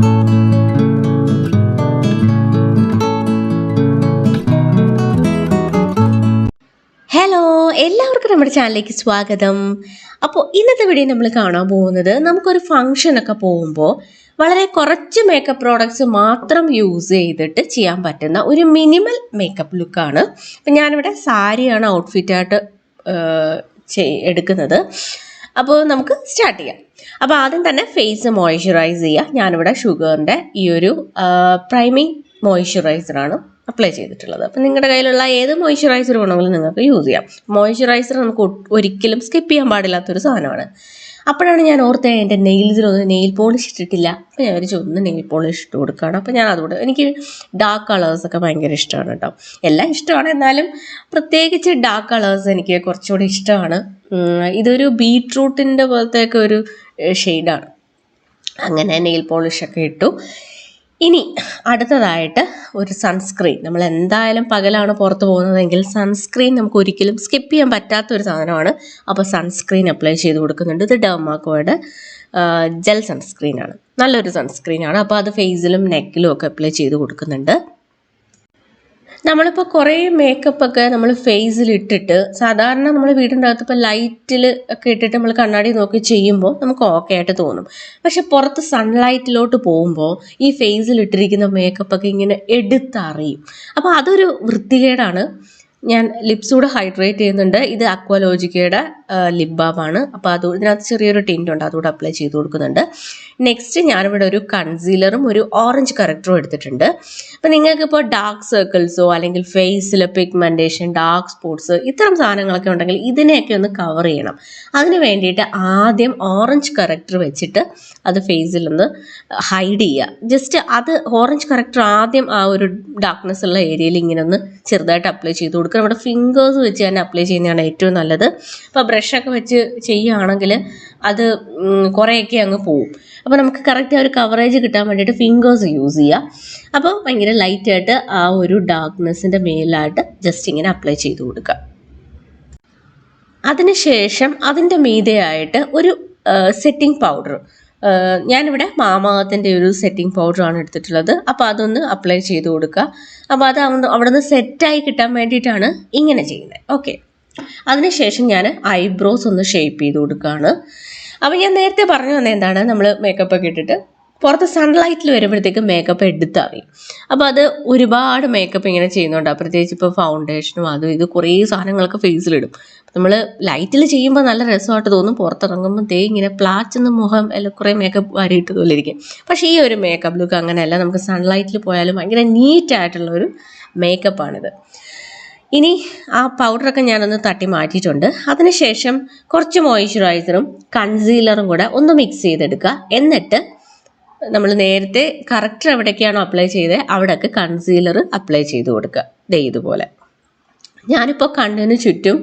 Hello, എല്ലാവർക്കും നമ്മുടെ ചാനലിലേക്ക് സ്വാഗതം. അപ്പോൾ ഇന്നത്തെ വീഡിയോ നമ്മൾ കാണാൻ പോകുന്നത് നമുക്കൊരു ഫംഗ്ഷനൊക്കെ പോകുമ്പോൾ വളരെ കുറച്ച് മേക്കപ്പ് പ്രോഡക്ട്സ് മാത്രം യൂസ് ചെയ്തിട്ട് ചെയ്യാൻ പറ്റുന്ന ഒരു മിനിമൽ മേക്കപ്പ് ലുക്കാണ്. അപ്പം ഞാനിവിടെ സാരിയാണ് ഔട്ട്ഫിറ്റായിട്ട് എടുക്കുന്നത്. അപ്പോൾ നമുക്ക് സ്റ്റാർട്ട് ചെയ്യാം. അപ്പോൾ ആദ്യം തന്നെ ഫേസ് മോയ്സ്ചറൈസ് ചെയ്യുക. ഞാനിവിടെ ഷുഗറിൻ്റെ ഈ ഒരു പ്രൈമിങ് മോയ്സ്ചറൈസറാണ് അപ്ലൈ ചെയ്തിട്ടുള്ളത്. അപ്പം നിങ്ങളുടെ കയ്യിലുള്ള ഏത് മോയ്സ്ചറൈസർ വേണമെങ്കിലും നിങ്ങൾക്ക് യൂസ് ചെയ്യാം. മോയ്സ്ചറൈസർ നമുക്ക് ഒരിക്കലും സ്കിപ്പ് ചെയ്യാൻ പാടില്ലാത്തൊരു സാധനമാണ്. അപ്പോഴാണ് ഞാൻ ഓർത്തത് എൻ്റെ നെയിൽസിലൊന്നും നെയിൽ പോളിഷ് ഇട്ടിട്ടില്ല. അപ്പോൾ ഞാൻ വിചാരിച്ചു ഒന്ന് നെയിൽ പോളിഷ് ഇട്ട് കൊടുക്കുകയാണ്. അപ്പോൾ ഞാൻ അതുകൊണ്ട് എനിക്ക് ഡാർക്ക് കളേഴ്സൊക്കെ ഭയങ്കര ഇഷ്ടമാണ് കേട്ടോ. എല്ലാം ഇഷ്ടമാണ്, എന്നാലും പ്രത്യേകിച്ച് ഡാർക്ക് കളേഴ്സ് എനിക്ക് കുറച്ചുകൂടി ഇഷ്ടമാണ്. ഇതൊരു ബീട്രൂട്ടിൻ്റെ പോലത്തെയൊക്കെ ഒരു ഷെയ്ഡാണ്. അങ്ങനെ നെയിൽ പോളിഷൊക്കെ ഇട്ടു. ഇനി അടുത്തതായിട്ട് ഒരു സൺസ്ക്രീൻ. നമ്മൾ എന്തായാലും പകലാണ് പുറത്ത് പോകുന്നതെങ്കിൽ സൺസ്ക്രീൻ നമുക്ക് ഒരിക്കലും സ്കിപ്പ് ചെയ്യാൻ പറ്റാത്തൊരു സാധനമാണ്. അപ്പോൾ സൺസ്ക്രീൻ അപ്ലൈ ചെയ്ത് കൊടുക്കുന്നുണ്ട്. ഇത് ഡെർമാക്കോയുടെ ജെൽ സൺസ്ക്രീനാണ്. നല്ലൊരു സൺസ്ക്രീനാണ്. അപ്പോൾ അത് ഫേസിലും നെക്കിലും ഒക്കെ അപ്ലൈ ചെയ്ത് കൊടുക്കുന്നുണ്ട്. നമ്മളിപ്പോൾ കുറേ മേക്കപ്പൊക്കെ നമ്മൾ ഫേസിൽ ഇട്ടിട്ട് സാധാരണ നമ്മൾ വീടിൻ്റെ അകത്ത് ഇപ്പോൾ ലൈറ്റിൽ ഒക്കെ ഇട്ടിട്ട് നമ്മൾ കണ്ണാടി നോക്കി ചെയ്യുമ്പോൾ നമുക്ക് ഓക്കെ ആയിട്ട് തോന്നും. പക്ഷെ പുറത്ത് സൺലൈറ്റിലോട്ട് പോകുമ്പോൾ ഈ ഫേസിൽ ഇട്ടിരിക്കുന്ന മേക്കപ്പൊക്കെ ഇങ്ങനെ എടുത്തറിയും. അപ്പോൾ അതൊരു വൃത്തികേടാണ്. ഞാൻ ലിപ്സ് കൂടെ ഹൈഡ്രേറ്റ് ചെയ്യുന്നുണ്ട്. ഇത് അക്വാലോജിക്കയുടെ ലിപ് ബാമാണ്. അപ്പോൾ ഇതിനകത്ത് ചെറിയൊരു ടിൻ്റ് ഉണ്ട്, അതുകൂടെ അപ്ലൈ ചെയ്ത് കൊടുക്കുന്നുണ്ട്. നെക്സ്റ്റ് ഞാനിവിടെ ഒരു കൺസീലറും ഒരു ഓറഞ്ച് കറക്റ്ററും എടുത്തിട്ടുണ്ട്. അപ്പോൾ നിങ്ങൾക്കിപ്പോൾ ഡാർക്ക് സർക്കിൾസോ അല്ലെങ്കിൽ ഫേസിൽ പിഗ്മെൻറ്റേഷൻ, ഡാർക്ക് സ്പോട്ട്സ് ഇത്തരം സാധനങ്ങളൊക്കെ ഉണ്ടെങ്കിൽ ഇതിനെയൊക്കെ ഒന്ന് കവർ ചെയ്യണം. അതിന് വേണ്ടിയിട്ട് ആദ്യം ഓറഞ്ച് കറക്റ്റർ വെച്ചിട്ട് അത് ഫേസിലൊന്ന് ഹൈഡ് ചെയ്യുക. ജസ്റ്റ് അത് ഓറഞ്ച് കറക്റ്റർ ആദ്യം ആ ഒരു ഡാർക്ക്നെസ് ഉള്ള ഏരിയയിൽ ഇങ്ങനെ ഒന്ന് ചെറുതായിട്ട് അപ്ലൈ ചെയ്ത് കൊടുക്കുക. നമ്മുടെ ഫിംഗേഴ്സ് വെച്ച് തന്നെ അപ്ലൈ ചെയ്യുന്നതാണ് ഏറ്റവും നല്ലത്. ഇപ്പോൾ ബ്രഷൊക്കെ വെച്ച് ചെയ്യുകയാണെങ്കിൽ അത് കുറേയൊക്കെ അങ്ങ് പോവും. അപ്പോൾ നമുക്ക് കറക്റ്റ് ആ ഒരു കവറേജ് കിട്ടാൻ വേണ്ടിയിട്ട് ഫിംഗേഴ്സ് യൂസ് ചെയ്യുക. അപ്പോൾ ഭയങ്കര ലൈറ്റായിട്ട് ആ ഒരു ഡാർക്ക്നെസ്സിൻ്റെ മേലായിട്ട് ജസ്റ്റ് ഇങ്ങനെ അപ്ലൈ ചെയ്ത് കൊടുക്കുക. അതിനുശേഷം അതിൻ്റെ മീതെയായിട്ട് ഒരു സെറ്റിംഗ് പൗഡർ, ഞാനിവിടെ മാമാഅർത്തിൻ്റെ ഒരു സെറ്റിംഗ് പൗഡറാണ് എടുത്തിട്ടുള്ളത്. അപ്പോൾ അതൊന്ന് അപ്ലൈ ചെയ്ത് കൊടുക്കുക. അപ്പോൾ അത് അവിടെ നിന്ന് സെറ്റായി കിട്ടാൻ വേണ്ടിയിട്ടാണ് ഇങ്ങനെ ചെയ്യുന്നത്. ഓക്കെ, അതിനുശേഷം ഞാൻ ഐബ്രോസ് ഒന്ന് ഷേപ്പ് ചെയ്ത് കൊടുക്കുകയാണ്. അപ്പോൾ ഞാൻ നേരത്തെ പറഞ്ഞു വന്നത് എന്താണ്, നമ്മൾ മേക്കപ്പൊക്കെ ഇട്ടിട്ട് പുറത്ത് സൺലൈറ്റിൽ വരുമ്പോഴത്തേക്ക് മേക്കപ്പ് എടുത്തറിയും. അപ്പോൾ അത് ഒരുപാട് മേക്കപ്പ് ഇങ്ങനെ ചെയ്യുന്നുണ്ട്. പ്രത്യേകിച്ച് ഇപ്പോൾ ഫൗണ്ടേഷനും അതും ഇത് കുറേ സാധനങ്ങളൊക്കെ ഫേസിലിടും. നമ്മൾ ലൈറ്റിൽ ചെയ്യുമ്പോൾ നല്ല രസമായിട്ട് തോന്നും, പുറത്തിറങ്ങുമ്പോൾ ഇങ്ങനെ പ്ലാച്ചെന്ന് മുഖം എല്ലാം കുറേ മേക്കപ്പ് വാരിയിട്ട് പോലെ ഇരിക്കും. പക്ഷേ ഈ ഒരു മേക്കപ്പ് ലുക്ക് അങ്ങനെയല്ല. നമുക്ക് സൺലൈറ്റിൽ പോയാലും ഭയങ്കര നീറ്റായിട്ടുള്ളൊരു മേക്കപ്പാണിത്. ഇനി ആ പൗഡറൊക്കെ ഞാനൊന്ന് തട്ടി മാറ്റിയിട്ടുണ്ട്. അതിനുശേഷം കുറച്ച് മോയ്സ്ചറൈസറും കൺസീലറും കൂടെ ഒന്ന് മിക്സ് ചെയ്തെടുക്കുക. എന്നിട്ട് നമ്മൾ നേരത്തെ കറക്റ്റ് എവിടേക്കാണോ അപ്ലൈ ചെയ്തത് അവിടെയൊക്കെ കൺസീലർ അപ്ലൈ ചെയ്ത് കൊടുക്കുക. ദേ ഇതുപോലെ. ഞാനിപ്പോൾ കണ്ണിന് ചുറ്റും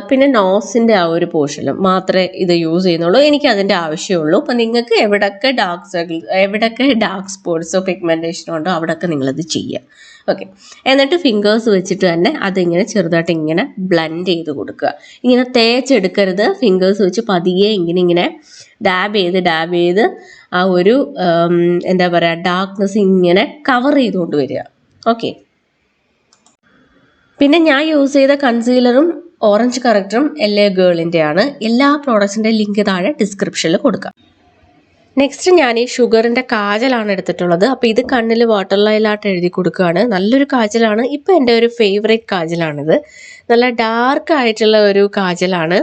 പിന്നെ നോസിൻ്റെ ആ ഒരു പോർഷനിലും മാത്രമേ ഇത് യൂസ് ചെയ്യുന്നുള്ളൂ. എനിക്ക് അതിൻ്റെ ആവശ്യമുള്ളൂ. അപ്പം നിങ്ങൾക്ക് എവിടെയൊക്കെ ഡാർക്ക് സർക്കിൾ, എവിടെയൊക്കെ ഡാർക്ക് സ്പോട്ട്സോ പിഗ്മെൻറ്റേഷനോ ഉണ്ടോ അവിടെയൊക്കെ നിങ്ങളത് ചെയ്യുക. ഓക്കെ, എന്നിട്ട് ഫിംഗേഴ്സ് വെച്ചിട്ട് തന്നെ അതിങ്ങനെ ചെറുതായിട്ട് ഇങ്ങനെ ബ്ലെൻഡ് ചെയ്ത് കൊടുക്കുക. ഇങ്ങനെ തേച്ചെടുക്കരുത്. ഫിംഗേഴ്സ് വെച്ച് പതിയെ ഇങ്ങനെ ഡാബ് ചെയ്ത് ആ ഒരു എന്താ പറയുക ഡാർക്ക്നെസ് ഇങ്ങനെ കവർ ചെയ്തുകൊണ്ട് വരിക. ഓക്കെ, പിന്നെ ഞാൻ യൂസ് ചെയ്ത കൺസീലറും ഓറഞ്ച് കറക്റ്ററും LA ഗേളിൻ്റെയാണ്. എല്ലാ പ്രോഡക്ട്സിൻ്റെ ലിങ്ക് താഴെ ഡിസ്ക്രിപ്ഷനിൽ കൊടുക്കാം. നെക്സ്റ്റ് ഞാൻ ഈ ഷുഗറിൻ്റെ കാജലാണ് എടുത്തിട്ടുള്ളത്. അപ്പോൾ ഇത് കണ്ണിൽ വാട്ടർ ലൈലായിട്ട് എഴുതി കൊടുക്കുകയാണ്. നല്ലൊരു കാജലാണ്. ഇപ്പോൾ എൻ്റെ ഒരു ഫേവറേറ്റ് കാജലാണിത്. നല്ല ഡാർക്ക് ആയിട്ടുള്ള ഒരു കാജലാണ്.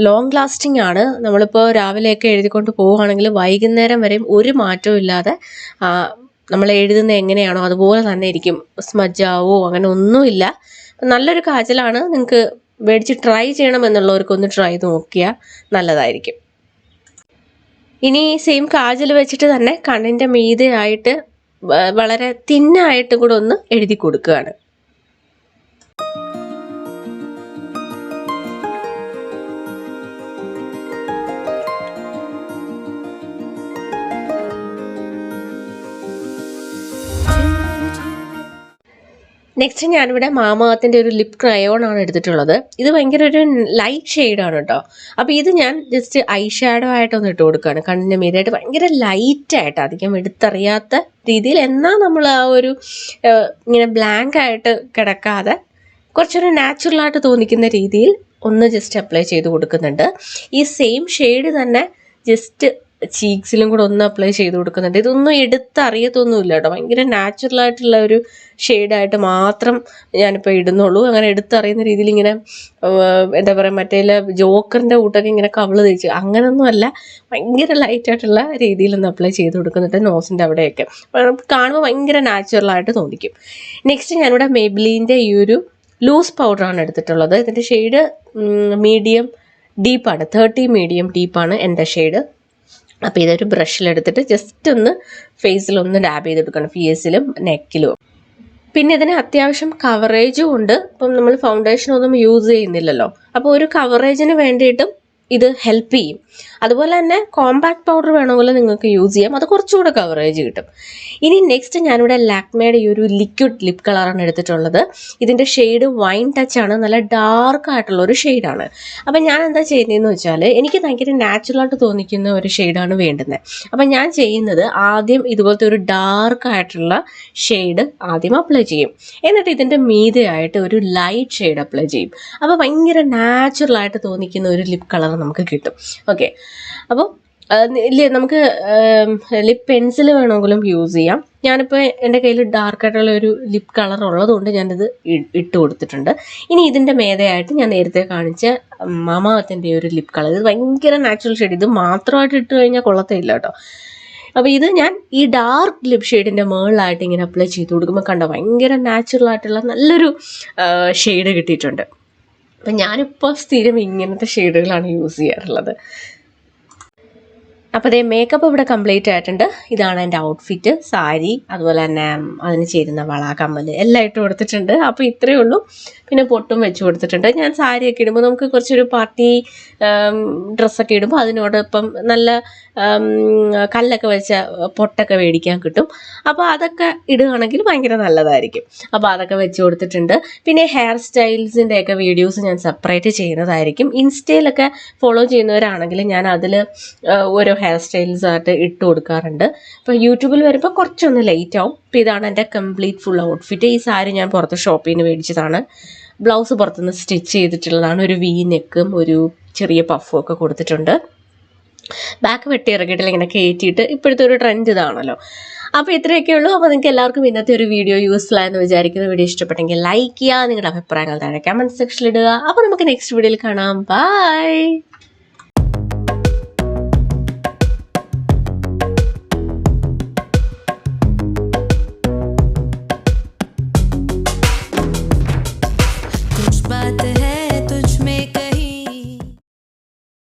ലോങ് ലാസ്റ്റിംഗ് ആണ്. നമ്മളിപ്പോൾ രാവിലെയൊക്കെ എഴുതിക്കൊണ്ട് പോവുകയാണെങ്കിൽ വൈകുന്നേരം വരെയും ഒരു മാറ്റവും ഇല്ലാതെ നമ്മൾ എഴുതുന്നത് എങ്ങനെയാണോ അതുപോലെ തന്നെ ഇരിക്കും. സ്മജാവോ അങ്ങനെ ഒന്നുമില്ല. നല്ലൊരു കാജലാണ്. നിങ്ങൾക്ക് മേടിച്ച് ട്രൈ ചെയ്യണമെന്നുള്ളവർക്കൊന്ന് ട്രൈ ചെയ്ത് നോക്കിയാൽ നല്ലതായിരിക്കും. ഇനി സെയിം കാജൽ വെച്ചിട്ട് തന്നെ കണ്ണിൻ്റെ മീതെയായിട്ട് വളരെ തിന്നായിട്ട് കൂടെ ഒന്ന് എഴുതി കൊടുക്കുകയാണ്. നെക്സ്റ്റ് ഞാനിവിടെ മാമാഅർത്തിൻ്റെ ഒരു ലിപ് ക്രയോൺ ആണ് എടുത്തിട്ടുള്ളത്. ഇത് ഭയങ്കര ഒരു ലൈറ്റ് ഷെയ്ഡാണ് കേട്ടോ. അപ്പോൾ ഇത് ഞാൻ ജസ്റ്റ് ഐ ഷാഡോ ആയിട്ടൊന്ന് ഇട്ട് കൊടുക്കുകയാണ്. കണ്ണിൻ്റെ മീതായിട്ട് ഭയങ്കര ലൈറ്റായിട്ട്, അധികം എടുത്തറിയാത്ത രീതിയിൽ, എന്നാൽ നമ്മൾ ആ ഒരു ഇങ്ങനെ ബ്ലാങ്ക് ആയിട്ട് കിടക്കാതെ കുറച്ചൊരു നാച്ചുറലായിട്ട് തോന്നിക്കുന്ന രീതിയിൽ ഒന്ന് ജസ്റ്റ് അപ്ലൈ ചെയ്ത് കൊടുക്കുന്നുണ്ട്. ഈ സെയിം ഷെയ്ഡ് തന്നെ ജസ്റ്റ് ചീക്സിലും കൂടെ ഒന്ന് അപ്ലൈ ചെയ്ത് കൊടുക്കുന്നുണ്ട്. ഇതൊന്നും എടുത്തറിയത്തൊന്നുമില്ല കേട്ടോ. ഭയങ്കര നാച്ചുറലായിട്ടുള്ള ഒരു ഷെയ്ഡായിട്ട് മാത്രം ഞാനിപ്പോൾ ഇടുന്നുള്ളൂ. അങ്ങനെ എടുത്തറിയുന്ന രീതിയിൽ ഇങ്ങനെ എന്താ പറയുക, മറ്റേ ജോക്കറിൻ്റെ കൂട്ടൊക്കെ ഇങ്ങനെ കവിള് തേച്ച് അങ്ങനെയൊന്നുമല്ല, ഭയങ്കര ലൈറ്റായിട്ടുള്ള രീതിയിലൊന്ന് അപ്ലൈ ചെയ്ത് കൊടുക്കുന്നുണ്ട് നോസിൻ്റെ അവിടെയൊക്കെ. കാണുമ്പോൾ ഭയങ്കര നാച്ചുറലായിട്ട് തോന്നിക്കും. നെക്സ്റ്റ് ഞാനിവിടെ മെയ്ബിലിൻ്റെ ഈ ഒരു ലൂസ് പൗഡറാണ് എടുത്തിട്ടുള്ളത്. ഇതിൻ്റെ ഷെയ്ഡ് മീഡിയം ഡീപ്പാണ്, 30 മീഡിയം ഡീപ്പാണ് എൻ്റെ ഷെയ്ഡ്. അപ്പോൾ ഇതൊരു ബ്രഷിലെടുത്തിട്ട് ജസ്റ്റ് ഒന്ന് ഫേസിലൊന്ന് ഡാബ് ചെയ്തെടുക്കണം, ഫേസിലും നെക്കിലും. പിന്നെ ഇതിന് അത്യാവശ്യം കവറേജും ഉണ്ട്. ഇപ്പം നമ്മൾ ഫൗണ്ടേഷനൊന്നും യൂസ് ചെയ്യുന്നില്ലല്ലോ, അപ്പോൾ ഒരു കവറേജിന് വേണ്ടിയിട്ടും ഇത് ഹെൽപ്പ് ചെയ്യും. അതുപോലെ തന്നെ കോമ്പാക്ട് പൗഡർ വേണമെങ്കിൽ നിങ്ങൾക്ക് യൂസ് ചെയ്യാം, അത് കുറച്ചുകൂടെ കവറേജ് കിട്ടും. ഇനി നെക്സ്റ്റ് ഞാനിവിടെ ലാക്മേയുടെ ഈ ഒരു ലിക്വിഡ് ലിപ് കളറാണ് എടുത്തിട്ടുള്ളത്. ഇതിൻ്റെ ഷെയ്ഡ് വൈൻ ടച്ച് ആണ്, നല്ല ഡാർക്ക് ആയിട്ടുള്ള ഒരു ഷെയ്ഡാണ്. അപ്പം ഞാൻ എന്താ ചെയ്യുന്നതെന്ന് വെച്ചാൽ, എനിക്ക് ഭയങ്കര നാച്ചുറലായിട്ട് തോന്നിക്കുന്ന ഒരു ഷെയ്ഡാണ് വേണ്ടുന്നത്. അപ്പം ഞാൻ ചെയ്യുന്നത് ആദ്യം ഇതുപോലത്തെ ഒരു ഡാർക്ക് ആയിട്ടുള്ള ഷെയ്ഡ് ആദ്യം അപ്ലൈ ചെയ്യും. എന്നിട്ട് ഇതിൻ്റെ മീതെയായിട്ട് ഒരു ലൈറ്റ് ഷെയ്ഡ് അപ്ലൈ ചെയ്യും. അപ്പോൾ ഭയങ്കര നാച്ചുറലായിട്ട് തോന്നിക്കുന്ന ഒരു ലിപ് കളർ നമുക്ക് കിട്ടും. ഓക്കെ, അപ്പോൾ നമുക്ക് ലിപ് പെൻസിൽ വേണമെങ്കിലും യൂസ് ചെയ്യാം. ഞാനിപ്പോൾ എൻ്റെ കയ്യിൽ ഡാർക്കായിട്ടുള്ള ഒരു ലിപ് കളർ ഉള്ളതുകൊണ്ട് ഞാനിത് ഇട്ട് കൊടുത്തിട്ടുണ്ട്. ഇനി ഇതിൻ്റെ മേതെയായിട്ട് ഞാൻ നേരത്തെ കാണിച്ച മാമാഅർത്തിൻ്റെ ഒരു ലിപ് കളർ, ഇത് ഭയങ്കര നാച്ചുറൽ ഷെയ്ഡ്, ഇത് മാത്രമായിട്ട് ഇട്ട് കഴിഞ്ഞാൽ കൊള്ളത്തില്ല കേട്ടോ. അപ്പോൾ ഇത് ഞാൻ ഈ ഡാർക്ക് ലിപ് ഷെയ്ഡിൻ്റെ മുകളിലായിട്ട് ഇങ്ങനെ അപ്ലൈ ചെയ്ത് കൊടുക്കുമ്പോൾ കണ്ടോ ഭയങ്കര നാച്ചുറലായിട്ടുള്ള നല്ലൊരു ഷെയ്ഡ് കിട്ടിയിട്ടുണ്ട്. അപ്പം ഞാനിപ്പോൾ സ്ഥിരം ഇങ്ങനത്തെ ഷെയ്ഡുകളാണ് യൂസ് ചെയ്യാറുള്ളത്. അപ്പോൾ അതേ മേക്കപ്പ് ഇവിടെ കംപ്ലീറ്റ് ആയിട്ടുണ്ട്. ഇതാണ് എൻ്റെ ഔട്ട്ഫിറ്റ്. സാരി, അതുപോലെ തന്നെ അതിന് ചേരുന്ന വള, കമ്മൽ എല്ലാം ഇട്ട് കൊടുത്തിട്ടുണ്ട്. അപ്പോൾ ഇത്രയേ ഉള്ളൂ. പിന്നെ പൊട്ടും വെച്ച് കൊടുത്തിട്ടുണ്ട്. ഞാൻ സാരിയൊക്കെ ഇടുമ്പോൾ നമുക്ക് കുറച്ചൊരു പാർട്ടി ഡ്രസ്സൊക്കെ ഇടുമ്പോൾ അതിനോടൊപ്പം നല്ല കല്ലൊക്കെ വെച്ച പൊട്ടൊക്കെ മേടിക്കാൻ കിട്ടും. അപ്പോൾ അതൊക്കെ ഇടുകയാണെങ്കിൽ ഭയങ്കര നല്ലതായിരിക്കും. അപ്പോൾ അതൊക്കെ വെച്ച് കൊടുത്തിട്ടുണ്ട്. പിന്നെ ഹെയർ സ്റ്റൈൽസിൻ്റെയൊക്കെ വീഡിയോസ് ഞാൻ സെപ്പറേറ്റ് ചെയ്യുന്നതായിരിക്കും. ഇൻസ്റ്റയിലൊക്കെ ഫോളോ ചെയ്യുന്നവരാണെങ്കിൽ ഞാൻ അതിൽ ഓരോ ഹെയർ സ്റ്റൈൽസ് ആയിട്ട് ഇട്ട് കൊടുക്കാറുണ്ട്. അപ്പോൾ യൂട്യൂബിൽ വരുമ്പോൾ കുറച്ചൊന്ന് ലേറ്റ് ആവും. അപ്പോൾ ഇതാണ് എൻ്റെ കംപ്ലീറ്റ് ഫുൾ ഔട്ട്ഫിറ്റ്. ഈ സാരി ഞാൻ പുറത്ത് ഷോപ്പിൽ നിന്ന് മേടിച്ചതാണ്. ബ്ലൗസ് പുറത്തുനിന്ന് സ്റ്റിച്ച് ചെയ്തിട്ടുള്ളതാണ്. ഒരു വി നെക്കും ഒരു ചെറിയ പഫും ഒക്കെ കൊടുത്തിട്ടുണ്ട്. ബാക്ക് വെട്ടി ഇറക്കിയിട്ടില്ല, ഇങ്ങനെ കയറ്റിയിട്ട് ഇപ്പോഴത്തെ ഒരു ട്രെൻഡ് ഇതാണല്ലോ. അപ്പോൾ ഇത്രയൊക്കെ ഉള്ളൂ. അപ്പോൾ നിങ്ങൾക്ക് എല്ലാവർക്കും ഇന്നത്തെ ഒരു വീഡിയോ യൂസ്ഫുൾ ആയെന്ന് വിചാരിക്കുന്നു. വീഡിയോ ഇഷ്ടപ്പെട്ടെങ്കിൽ ലൈക്ക് ചെയ്യുക, നിങ്ങളുടെ അഭിപ്രായങ്ങൾ താഴെ കമൻറ്റ് സെക്ഷനിൽ ഇടുക. അപ്പോൾ നമുക്ക് നെക്സ്റ്റ് വീഡിയോയിൽ കാണാം. ബൈ.